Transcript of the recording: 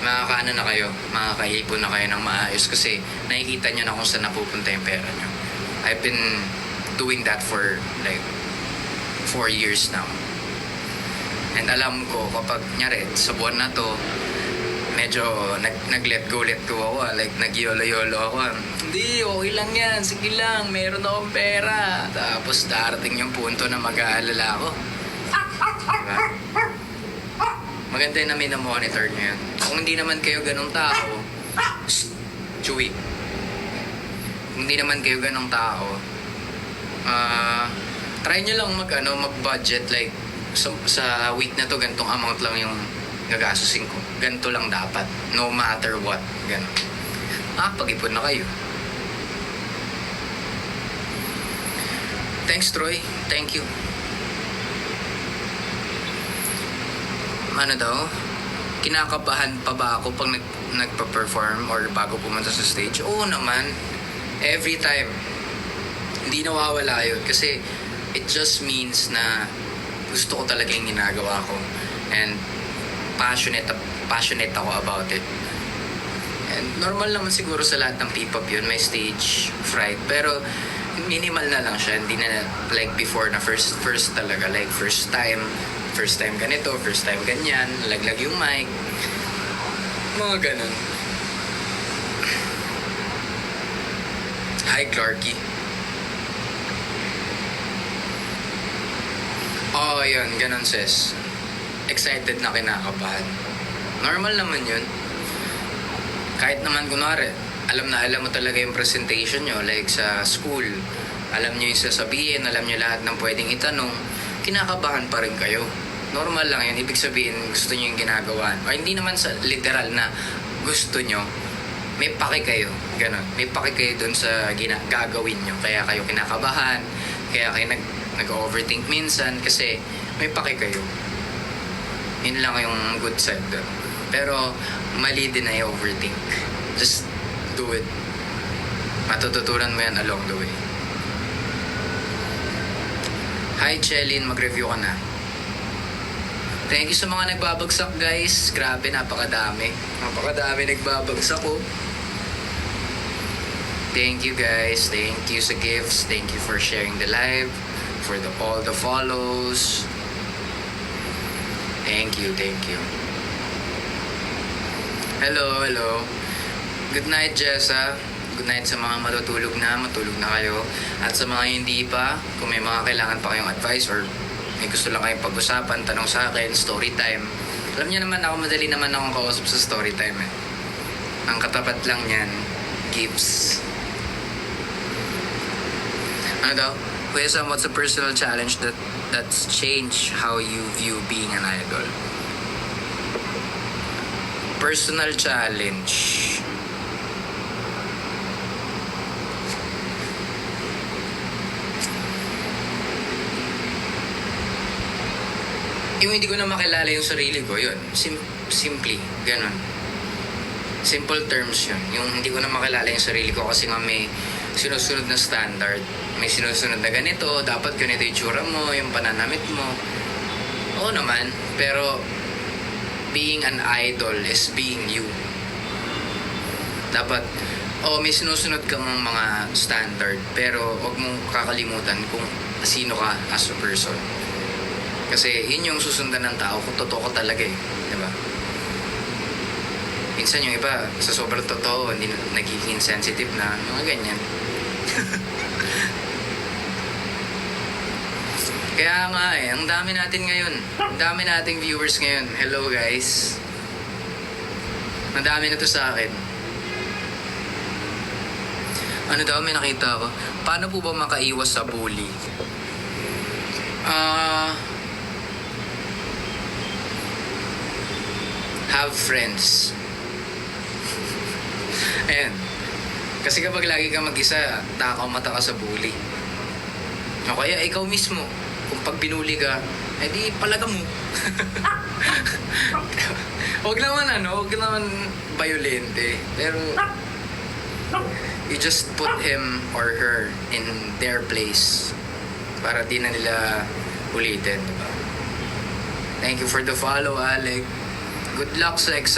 makakaano na kayo, makakaipon na kayo ng maayos kasi nakikita nyo na kung saan napupunta yung pera nyo. I've been doing that for like 4 years now. And alam ko kapag nyari sa buwan na to, medyo nag-let go ako, like nag-yolo-yolo ako. Hindi, okay lang yan, sige lang, meron akong pera. Tapos darating yung punto na mag-aalala ako. Diba? Maganda yun na minamonitor nyo yan. Kung hindi naman kayo ganong tao, Chewy. Kung hindi naman kayo ganong tao, try nyo lang mag-budget like sa week na to, gantong amount lang yung gagastusin ko. Ganito lang dapat. No matter what. Ganon. Pag-ipon na kayo. Thanks, Troy. Thank you. Ano daw? Kinakabahan pa ba ako pag nagpa-perform or bago pumunta sa stage? Oo naman. Every time. Hindi nawawala yun. Kasi it just means na gusto ko talaga yung ginagawa ko. And passionate ako about it. And normal naman siguro sa lahat ng P-pop yun, may stage fright. Pero minimal na lang siya. Hindi na like before na first talaga. Like first time ganito, first time ganyan, laglag yung mic. Mga ganun. Hi, Clarky. Oh, yun, ganun sis. Excited na kinakabahan. Normal naman yun. Kahit naman kunwari, alam mo talaga yung presentation nyo, like sa school, alam nyo yung sasabihin, alam nyo lahat ng pwedeng itanong, kinakabahan pa rin kayo. Normal lang yun. Ibig sabihin, gusto nyo yung ginagawa. O hindi naman sa literal na gusto nyo, may pake kayo. Ganon. May pake kayo dun sa gagawin nyo. Kaya kayo kinakabahan, kaya kayo nag-overthink minsan, kasi may pake kayo. Yun lang yung good side dun. Pero, mali din na i-overthink. Just do it. Matututunan mo yan along the way. Hi, Chelin. Mag-review ka na. Thank you sa mga nagbabagsak, guys. Grabe, napakadami. Napakadami nagbabagsak ko. Thank you, guys. Thank you sa gifts. Thank you for sharing the live. For all the follows. Thank you. Hello. Good night, Jessa. Good night sa mga matutulog na kayo. At sa mga hindi pa, kung may mga kailangan pa kayong advice or may gusto lang kayong pag-usapan, tanong sa akin, story time. Alam niyo naman ako, madali naman akong kausap sa story time eh. Ang katapat lang niyan, gifts. Ano daw? Kuya Sam, what's a personal challenge that's changed how you view being an idol? Personal challenge. Yung hindi ko na makilala yung sarili ko, yun. Simply, ganun. Simple terms yun. Yung hindi ko na makilala yung sarili ko kasi nga may sinusunod na standard. May sinusunod na ganito, dapat ganito yung tsura mo, yung pananamit mo. Oo naman, pero being an idol is being you. Dapat, may sinusunod kang mga standard, pero huwag mong kakalimutan kung sino ka as a person. Kasi yun yung susundan ng tao kung totoo ka talaga eh. Diba? Minsan yung iba, sa sobrang totoo, hindi nagiging sensitive na, mga ganyan. Kaya nga eh, ang dami natin ngayon. Ang dami nating viewers ngayon. Hello guys. Ang dami na to sa akin. Ano daw, may nakita ako. Paano po ba makaiwas sa bully? Have friends. Ayan. Kasi kapag lagi ka mag-isa, takaw mata ka sa bully. O kaya ikaw mismo, kung pag binuli ka, edi palaga mo. Huwag naman violente. Pero, you just put him or her in their place para di na nila ulitin. Diba? Thank you for the follow, Alec. Good luck sa exam.